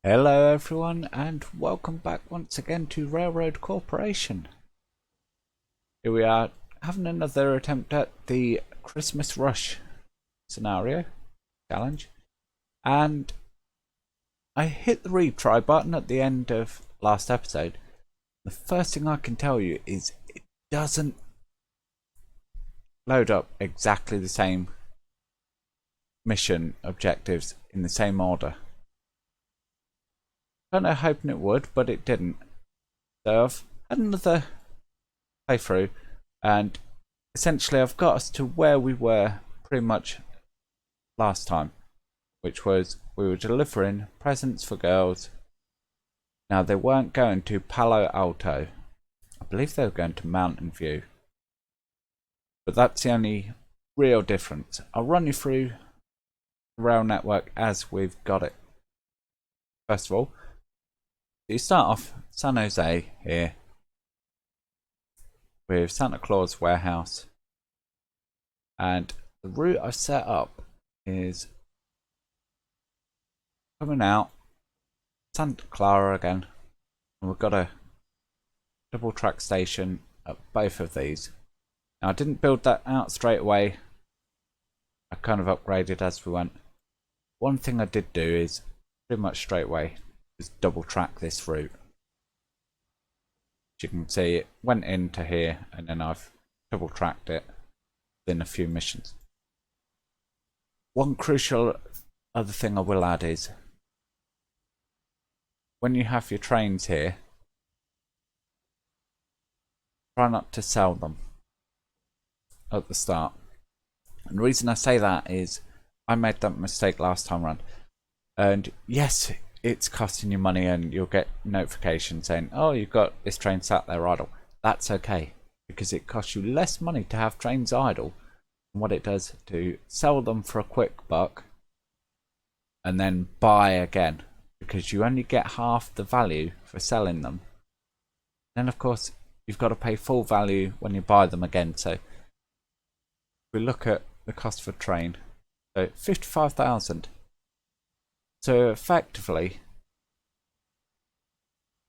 Hello everyone and welcome back once again to Railroad Corporation. Here we are having another attempt at the Christmas Rush scenario challenge, and I hit the retry button at the end of last episode. The first thing I can tell you is it doesn't load up exactly the same mission objectives in the same order. Kind of hoping it would, but it didn't. So I've had another playthrough, and essentially I've got us to where we were pretty much last time, which was we were delivering presents for girls. Now they weren't going to Palo Alto. I believe they were going to Mountain View. But that's the only real difference. I'll run you through the rail network as we've got it. First of all, you start off San Jose here with Santa Claus Warehouse, and the route I've set up is coming out Santa Clara again, and we've got a double track station at both of these. Now I didn't build that out straight away, I kind of upgraded as we went. One thing I did do is pretty much straight away is double track this route. As you can see, it went into here and then I've double tracked it within a few missions. One crucial other thing I will add is when you have your trains here, try not to sell them at the start. And the reason I say that is I made that mistake last time around, and yes, it's costing you money and you'll get notifications saying, oh, you've got this train sat there idle. That's okay, because it costs you less money to have trains idle than what it does to sell them for a quick buck and then buy again, because you only get half the value for selling them. Then of course you've got to pay full value when you buy them again. So if we look at the cost for a train, so 55,000. So effectively,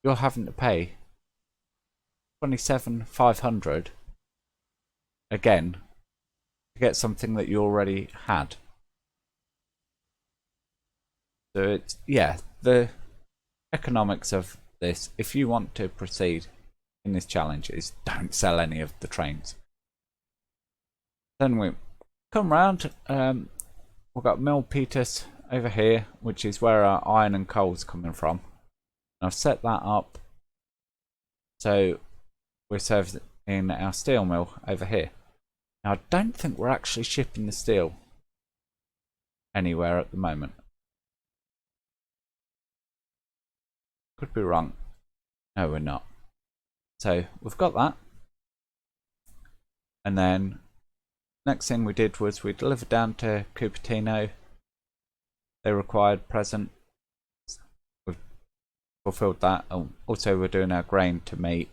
you're having to pay 27,500 again to get something that you already had. So it's, yeah, the economics of this, if you want to proceed in this challenge, is don't sell any of the trains. Then we come round, we've got Milpitas over here, which is where our iron and coal's coming from. And I've set that up so we're servicing our steel mill over here. Now I don't think we're actually shipping the steel anywhere at the moment. Could be wrong. No, we're not. So we've got that. And then next thing we did was we delivered down to Cupertino. They required present. We've fulfilled that. Also, we're doing our grain to meet.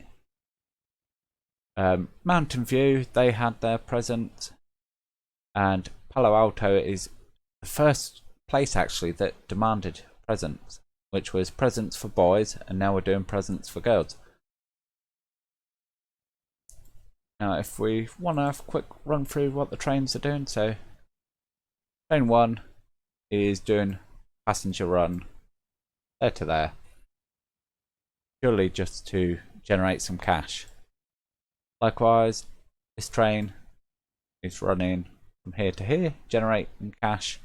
Mountain View, they had their present. And Palo Alto is the first place actually that demanded presents, which was presents for boys, and now we're doing presents for girls. Now if we want to have a quick run through what the trains are doing, so train 1 is doing passenger run there to there, purely just to generate some cash. Likewise, this train is running from here to here, generating cash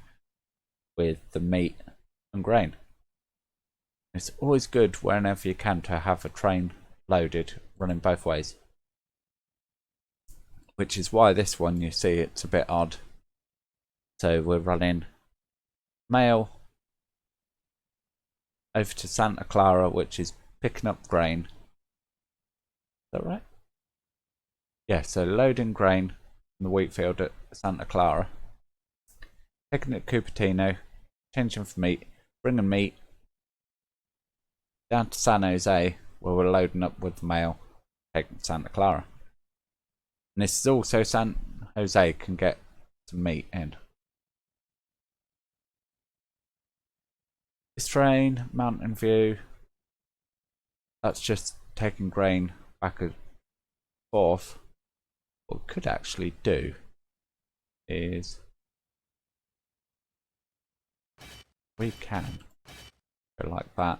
with the meat and grain. It's always good whenever you can to have a train loaded running both ways, which is why this one, you see, it's a bit odd. So we're running mail over to Santa Clara, which is picking up grain. Is that right? Yeah, so loading grain from the wheat field at Santa Clara, taking it to Cupertino, changing for meat, bringing meat down to San Jose, where we're loading up with the mail, taking to Santa Clara. And this is also San Jose can get some meat in. This train, Mountain View, that's just taking grain back and forth. What we could actually do is we can go like that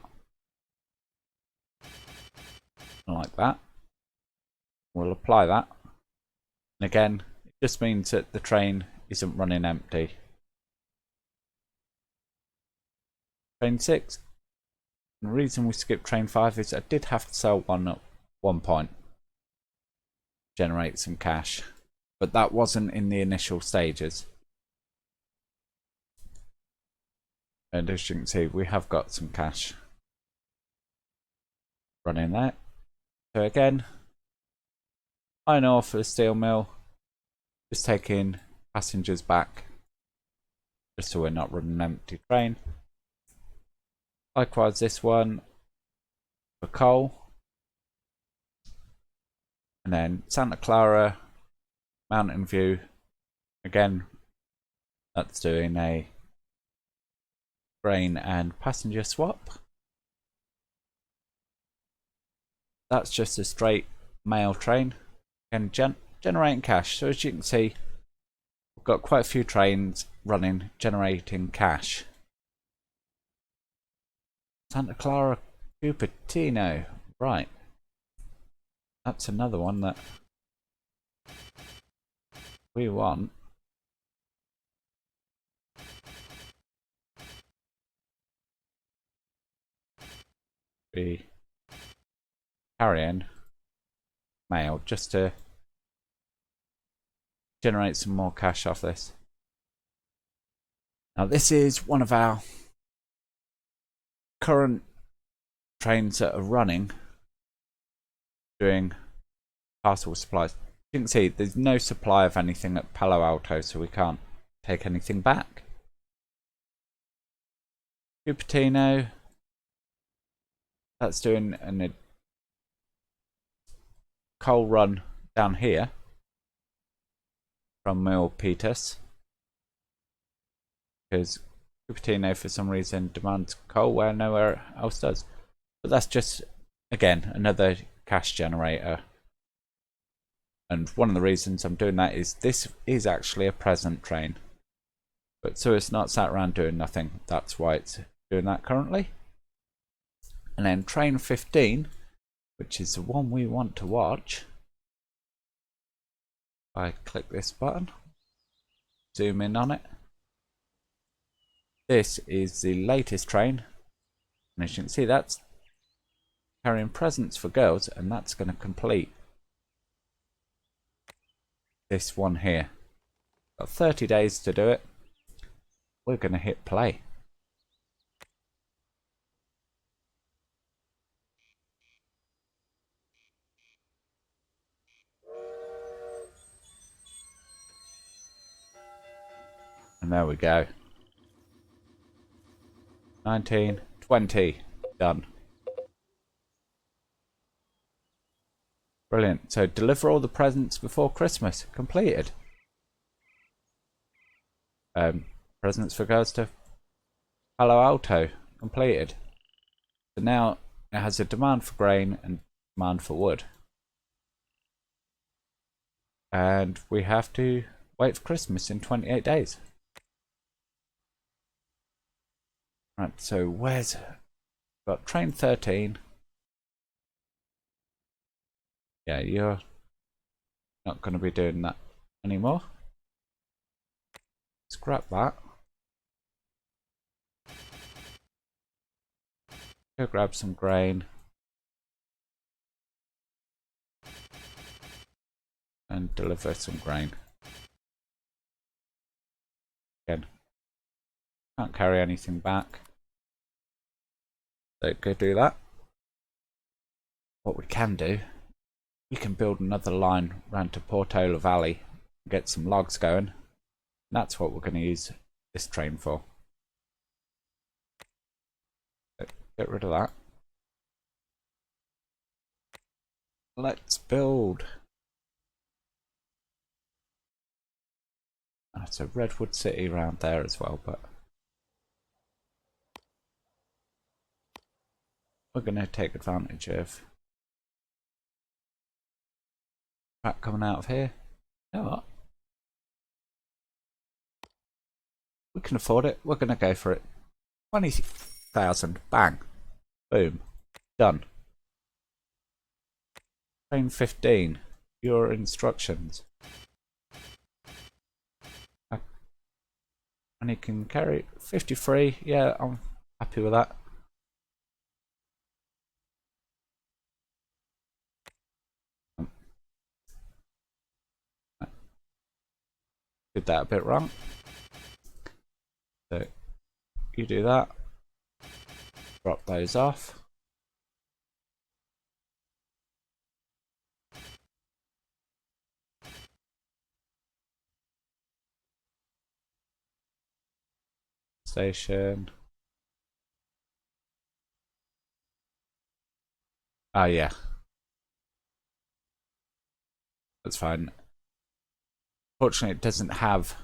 and like that. We'll apply that. And again, it just means that the train isn't running empty. Train 6. And the reason we skipped train 5 is I did have to sell one at one point. Generate some cash. But that wasn't in the initial stages. And as you can see, we have got some cash running there. So again, iron ore for the steel mill. Just taking passengers back. Just so we're not running an empty train. Likewise, this one for coal. And then Santa Clara, Mountain View. Again, that's doing a grain and passenger swap. That's just a straight mail train and generating cash. So as you can see, we've got quite a few trains running, generating cash. Santa Clara, Cupertino, right. That's another one that we want. Be carrying mail just to generate some more cash off this. Now this is one of our current trains that are running doing parcel supplies. You can see there's no supply of anything at Palo Alto, so we can't take anything back. Cupertino, that's doing a coal run down here from pt2, because Cupertino for some reason demands coal where nowhere else does. But that's just, again, another cash generator. And one of the reasons I'm doing that is this is actually a present train. But so it's not sat around doing nothing. That's why it's doing that currently. And then train 15, which is the one we want to watch. I click this button, zoom in on it. This is the latest train. And as you can see, that's carrying presents for girls, and that's going to complete this one here. Got 30 days to do it. We're going to hit play. And there we go. 19, 20, done. Brilliant. So deliver all the presents before Christmas. Completed. Presents for girls to Palo Alto. Completed. So now it has a demand for grain and demand for wood. And we have to wait for Christmas in 28 days. Right, so where's... Got train 13. Yeah, you're not going to be doing that anymore. Scrap that. Go grab some grain. And deliver some grain. Again, can't carry anything back. So go do that. What we can do, we can build another line round to Portola Valley, get some logs going. That's what we're going to use this train for. So get rid of that. Let's build. That's a Redwood City around there as well, but we're going to take advantage of that coming out of here. You know what? We can afford it. We're going to go for it. 20,000. Bang. Boom. Done. Train 15. Your instructions. And you can carry 53. Yeah, I'm happy with that. Did that a bit wrong. So you do that. Drop those off. Station. Oh yeah. That's fine. Fortunately, it doesn't have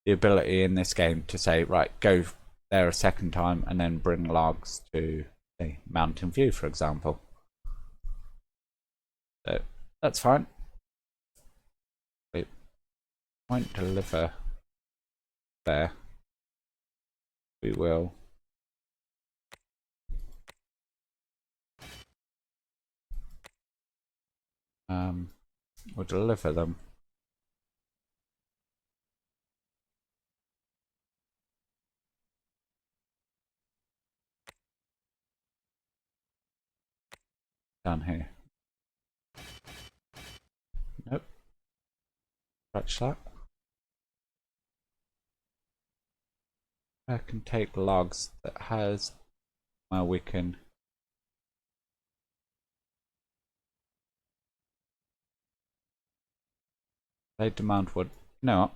the ability in this game to say, right, go there a second time and then bring logs to, say, Mountain View, for example. So that's fine. We won't deliver there. We will we'll deliver them down here. Nope. Scratch that. I can take logs that has well, we can they demand wood. No.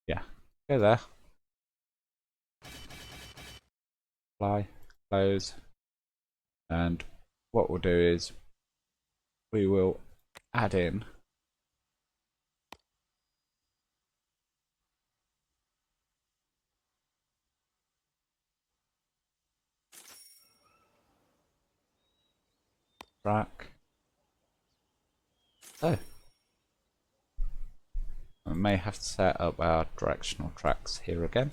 Yeah. Go there. Apply. Close. And what we'll do is we will add in track. Oh. We may have to set up our directional tracks here again.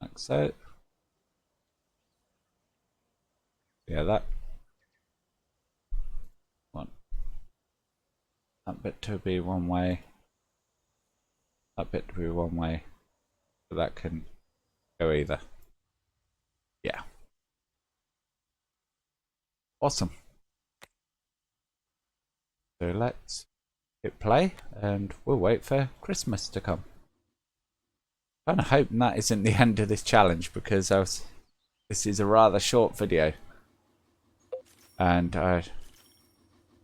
Like so. Yeah, that one. That bit to be one way. That bit to be one way. So that can go either. Yeah. Awesome. So let's hit play and we'll wait for Christmas to come. I'm kind of hoping that isn't the end of this challenge because this is a rather short video. And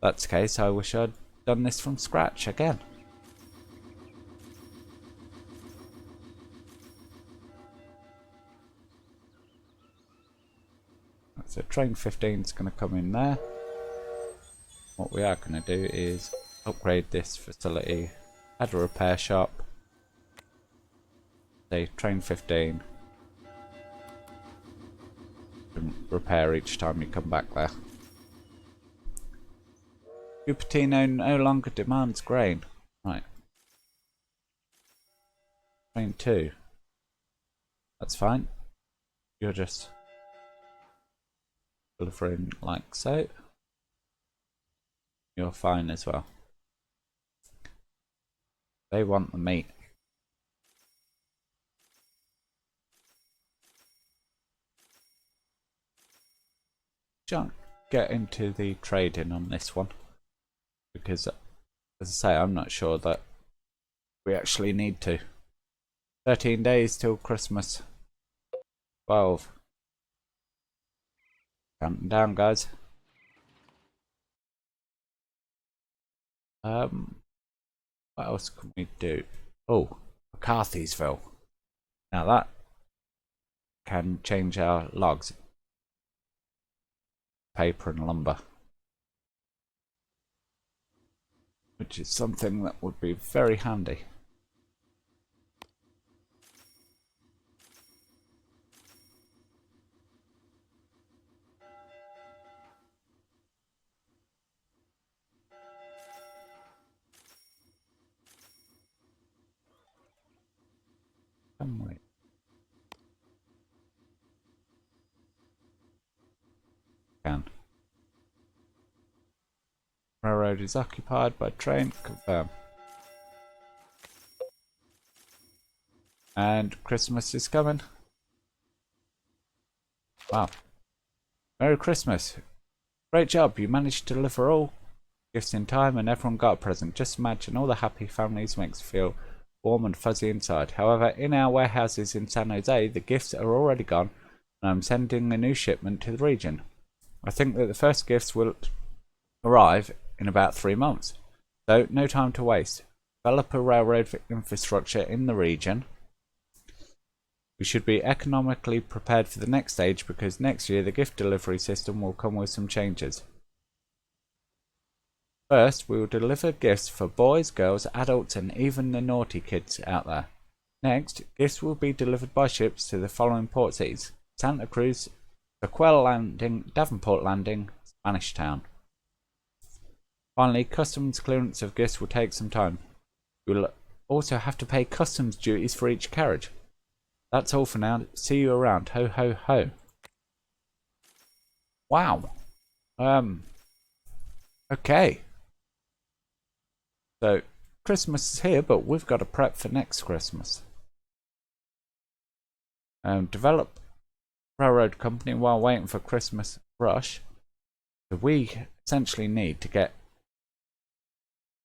that's the case, I wish I'd done this from scratch again. So train 15 is going to come in there. What we are going to do is upgrade this facility, add a repair shop, say train 15, and repair each time you come back there. pt2 no longer demands grain. Right. Train 2. That's fine. You're just delivering like so. You're fine as well. They want the meat. Don't get into the trading on this one because, as I say, I'm not sure that we actually need to. 13 days till Christmas. 12. Counting down, guys. What else can we do? Oh, McCarthy'sville. Now that can change our logs. Paper and lumber. which is something that would be very handy. Come on. Can. Railroad is occupied by train. Confirm. And Christmas is coming. Wow. Merry Christmas. Great job. You managed to deliver all gifts in time and everyone got a present. Just imagine all the happy families makes you feel warm and fuzzy inside. However, in our warehouses in San Jose, the gifts are already gone and I'm sending a new shipment to the region. I think that the first gifts will arrive in about 3 months. So, no time to waste. Develop a railroad infrastructure in the region. We should be economically prepared for the next stage because next year the gift delivery system will come with some changes. First, we will deliver gifts for boys, girls, adults and even the naughty kids out there. Next, gifts will be delivered by ships to the following port cities: Santa Cruz, Sequel Landing, Davenport Landing, Spanish Town. Finally, customs clearance of gifts will take some time. You will also have to pay customs duties for each carriage. That's all for now. See you around. Ho ho ho. Wow. Okay. So, Christmas is here, but we've got to prep for next Christmas. Develop railroad company while waiting for Christmas rush. So we essentially need to get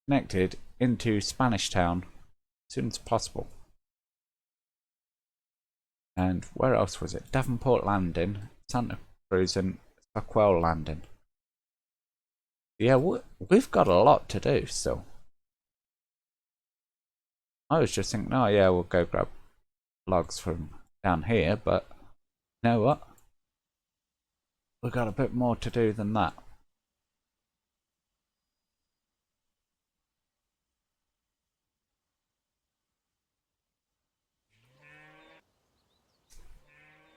connected into Spanish Town as soon as possible. And where else was it? Davenport Landing, Santa Cruz and Sequel Landing. Yeah, we've got a lot to do still. I was just thinking, oh yeah, we'll go grab logs from down here, but you know what? We've got a bit more to do than that.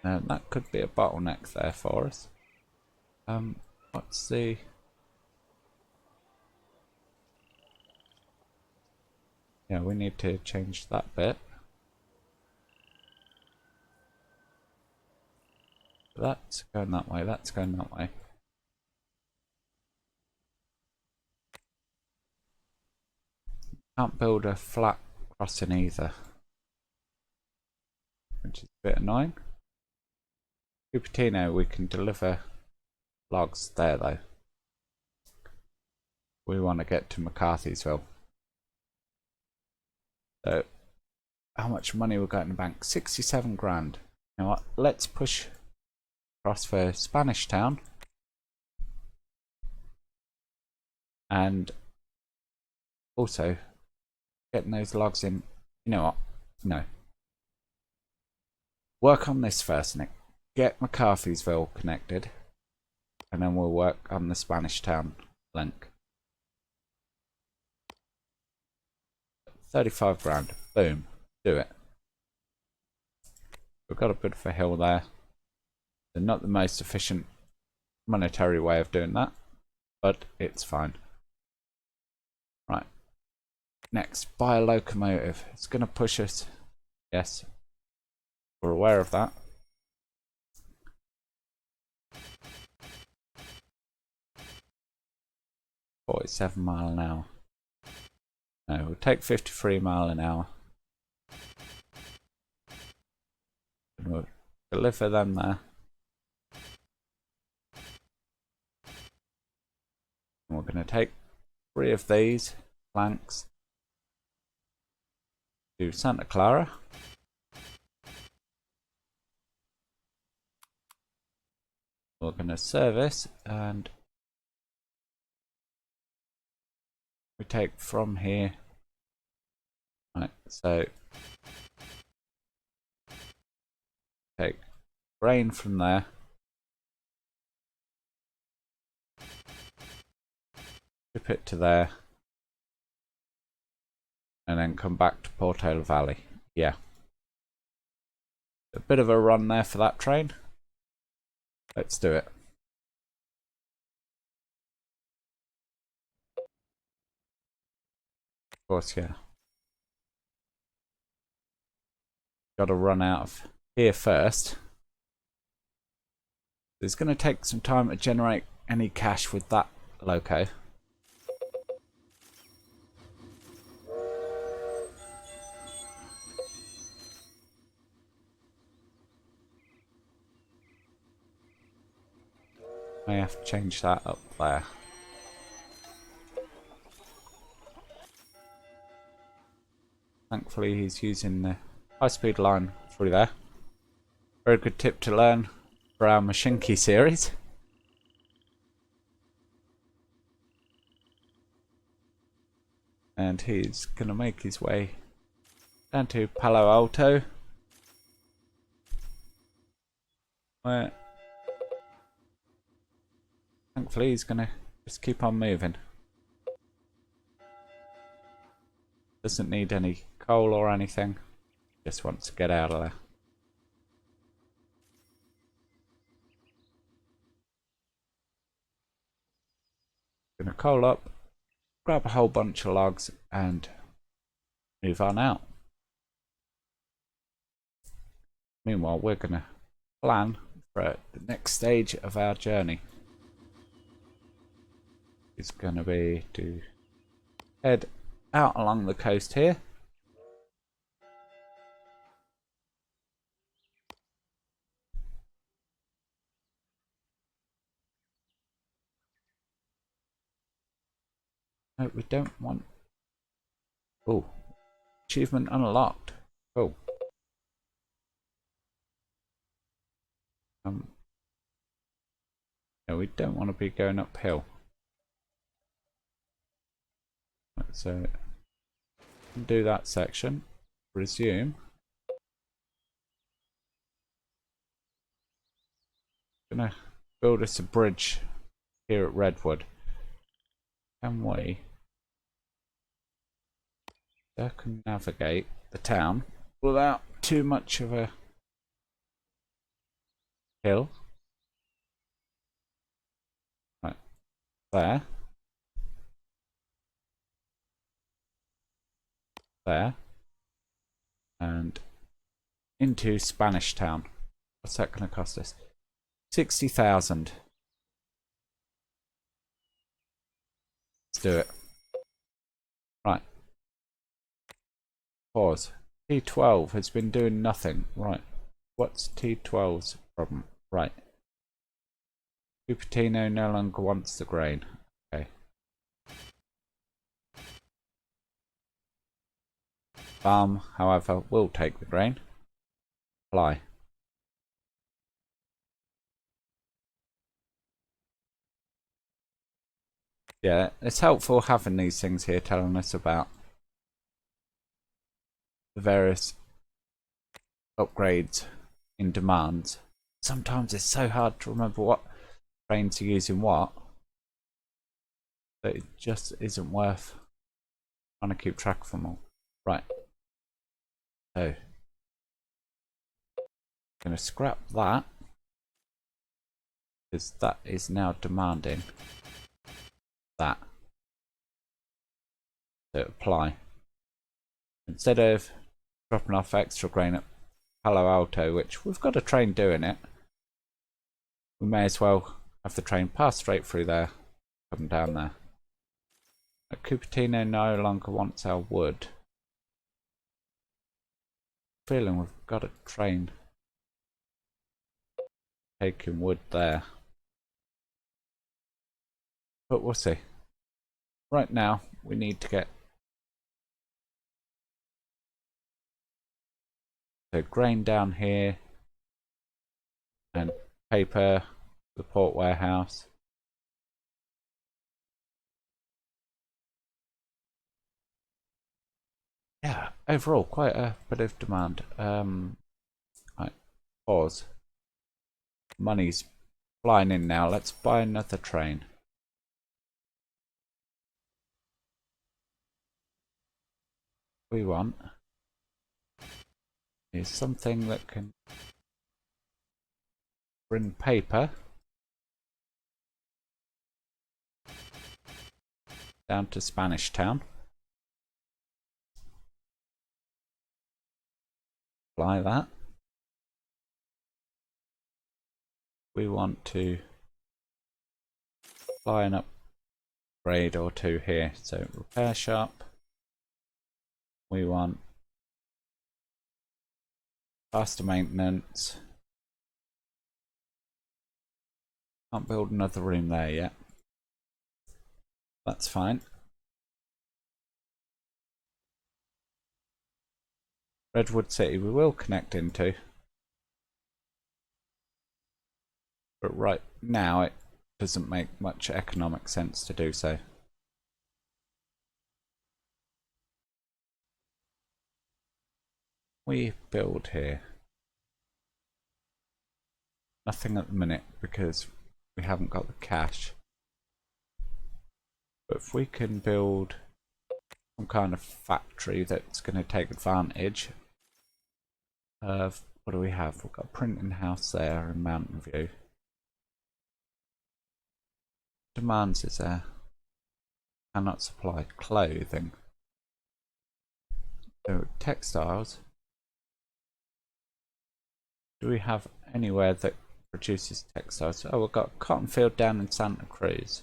That could be a bottleneck there for us. Let's see. Yeah, we need to change that bit. That's going that way, that's going that way. Can't build a flat crossing either, which is a bit annoying. Cupertino, we can deliver logs there though. We want to get to McCarthy'sville. So, how much money we got in the bank? 67 grand. You know what? Let's push across for Spanish Town. And also, getting those logs in. You know what? No. Work on this first, Nick. Get McCarthy'sville connected. And then we'll work on the Spanish Town link. 35 grand. Boom. Do it. We've got a bit of a hill there. They're not the most efficient monetary way of doing that, but it's fine. Right. Next, buy a locomotive. It's going to push us. Yes. We're aware of that. $47 miles an hour. No, we'll take 53 miles an hour. And we'll deliver them there. And we're going to take 3 of these planks to Santa Clara. We're going to service and we take from here. Right, so take grain from there. Ship it to there. and then come back to Portola Valley. Yeah. A bit of a run there for that train. Let's do it. Of course, yeah. Got to run out of here first. It's going to take some time to generate any cash with that loco. I have to change that up there. Thankfully he's using the high-speed line through there. Very good tip to learn for our Mashinki series. And he's going to make his way down to Palo Alto, where thankfully he's going to just keep on moving. Doesn't need any coal or anything, just wants to get out of there. Gonna coal up, grab a whole bunch of logs and move on out. Meanwhile, we're gonna plan for the next stage of our journey. It's gonna be to head out along the coast here. No, we don't want... Oh, achievement unlocked. Oh. No, we don't want to be going uphill. Let's do that section. Resume. Gonna build us a bridge here at Redwood. Can we circumnavigate the town without too much of a hill? Right there. There. And into Spanish Town. What's that going to cost us? 60,000. Let's do it. Right. Pause. T12 has been doing nothing. Right. What's T12's problem? Right. Cupertino no longer wants the grain. Okay. Farm, however, will take the grain. Apply. Yeah, it's helpful having these things here telling us about the various upgrades in demands. Sometimes it's so hard to remember what trains are using what that it just isn't worth trying to keep track of them all. Right. So, I'm going to scrap that because that is now demanding that. So apply. Instead of dropping off extra grain at Palo Alto, which we've got a train doing it, we may as well have the train pass straight through there, come down there. Cupertino no longer wants our wood. Feeling we've got a train taking wood there, but we'll see. Right now we need to get the grain down here and paper, the port warehouse. Yeah, overall quite a bit of demand. Right, pause. Money's flying in now. Let's buy another train. we want is something that can bring paper down to Spanish Town. Apply that. We want to apply an upgrade or two here. So repair shop. We want faster maintenance. Can't build another room there yet. That's fine. Redwood City we will connect into. But right now it doesn't make much economic sense to do so. We build here. Nothing at the minute because we haven't got the cash. But if we can build some kind of factory that's going to take advantage of, what do we have? We've got a printing house there in Mountain View. Demands is there. Cannot supply clothing. So textiles. Do we have anywhere that produces textiles? Oh, we've got a cotton field down in Santa Cruz.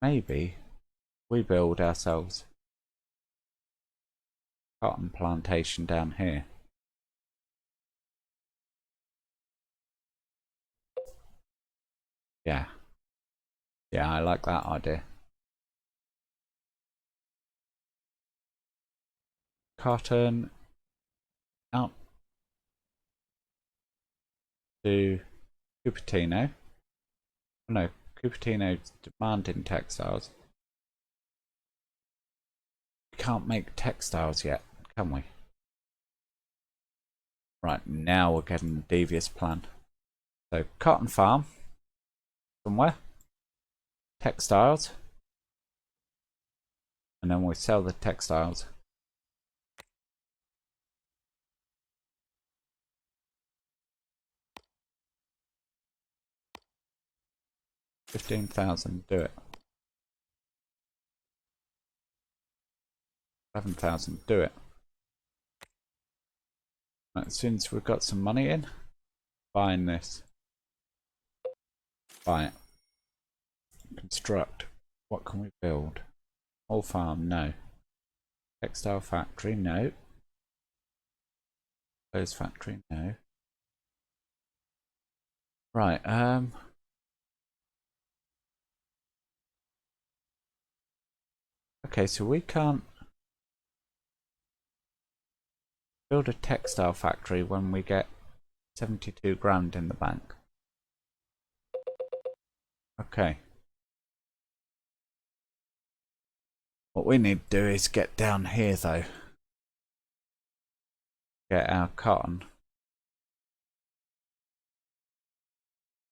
Maybe we build ourselves a cotton plantation down here. Yeah. Yeah, I like that idea. Cotton out to Cupertino. No, Cupertino's demanding textiles. We can't make textiles yet, can we? Right, now we're getting a devious plan. So, cotton farm. Somewhere. Textiles. And then we sell the textiles. $15,000, do it. 11,000, do it. Right, as soon as we've got some money in, buying this. Buy it. Construct. What can we build? Whole farm, no. Textile factory, no. Clothes factory, no. Right, okay, so we can't build a textile factory when we get 72 grand in the bank. Okay. What we need to do is get down here though. Get our cotton.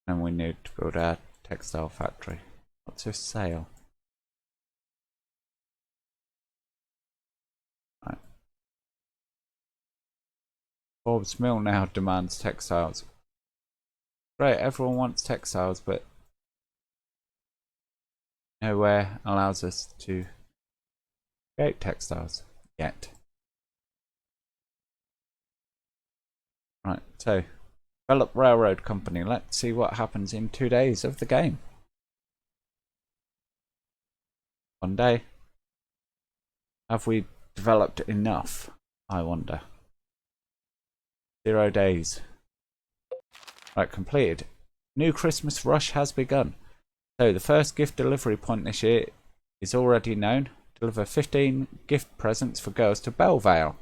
And we need to build our textile factory. What's this sale? Right. Forbes Mill now demands textiles. Great, everyone wants textiles, but nowhere allows us to create textiles yet. Right, so develop railroad company. Let's see what happens in 2 days of the game. 1 day. Have we developed enough? I wonder. 0 days. Right, completed. New Christmas rush has begun. So the first gift delivery point this year is already known. Deliver 15 gift presents for girls to Bellevale.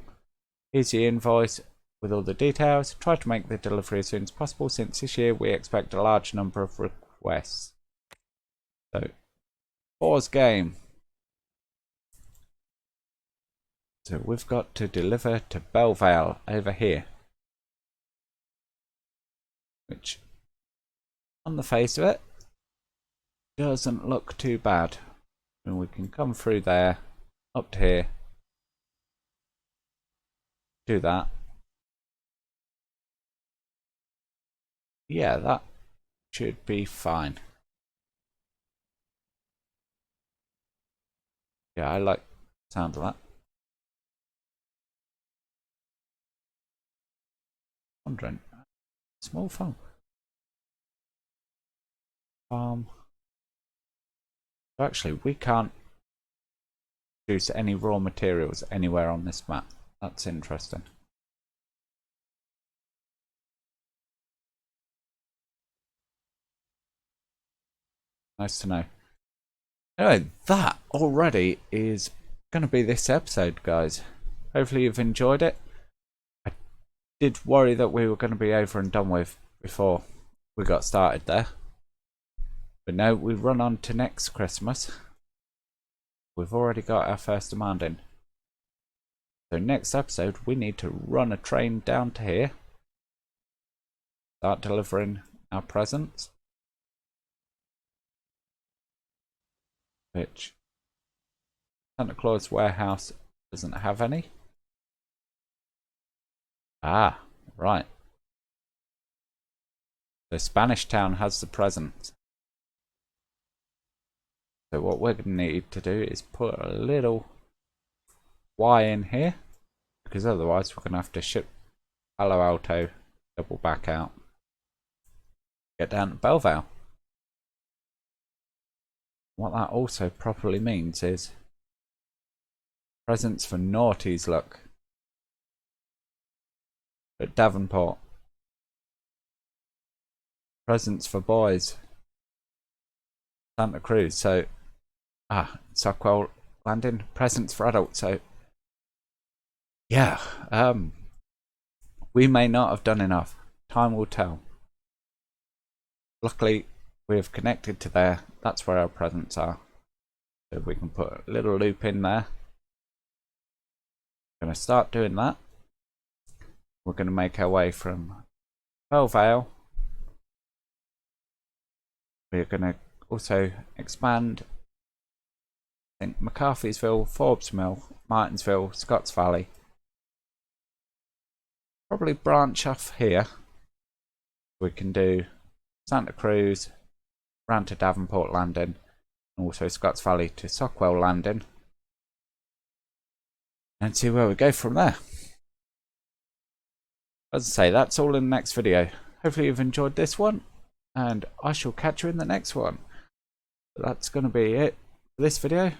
Here's your invoice with all the details. Try to make the delivery as soon as possible since this year we expect a large number of requests. So, pause game. So we've got to deliver to Bellevale over here. Which, on the face of it, doesn't look too bad. And we can come through there, up to here, do that. Yeah, that should be fine. Yeah, I like the sound of that. Wondering, small farm. Actually, we can't produce any raw materials anywhere on this map. That's interesting. Nice to know. Anyway, that already is going to be this episode, guys. Hopefully you've enjoyed it. I did worry that we were going to be over and done with before we got started there. But no, we run on to next Christmas. We've already got our first demand in. So next episode, we need to run a train down to here. Start delivering our presents. Which Santa Claus warehouse doesn't have any. Ah, right. The Spanish town has the presents. So what we're going to need to do is put a little Y in here, because otherwise we're going to have to ship Palo Alto double back out. Get down to Bellevale. What that also properly means is presents for naughties, look. At Davenport. Presents for boys. Santa Cruz. So, Sockwell Landing. Presents for adults. So, yeah. We may not have done enough. Time will tell. Luckily, we've connected to there. That's where our presents are. So we can put a little loop in there. Going to start doing that. We're going to make our way from Bellevale. We're going to also expand, I think, McCarthy'sville, Forbes Mill, Martinsville, Scotts Valley. Probably branch off here. We can do Santa Cruz, round to Davenport Landing, and also Scotts Valley to Sockwell Landing. And see where we go from there. As I say, that's all in the next video. Hopefully you've enjoyed this one, and I shall catch you in the next one. But that's going to be it for this video.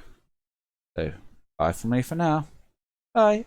So, bye from me for now. Bye.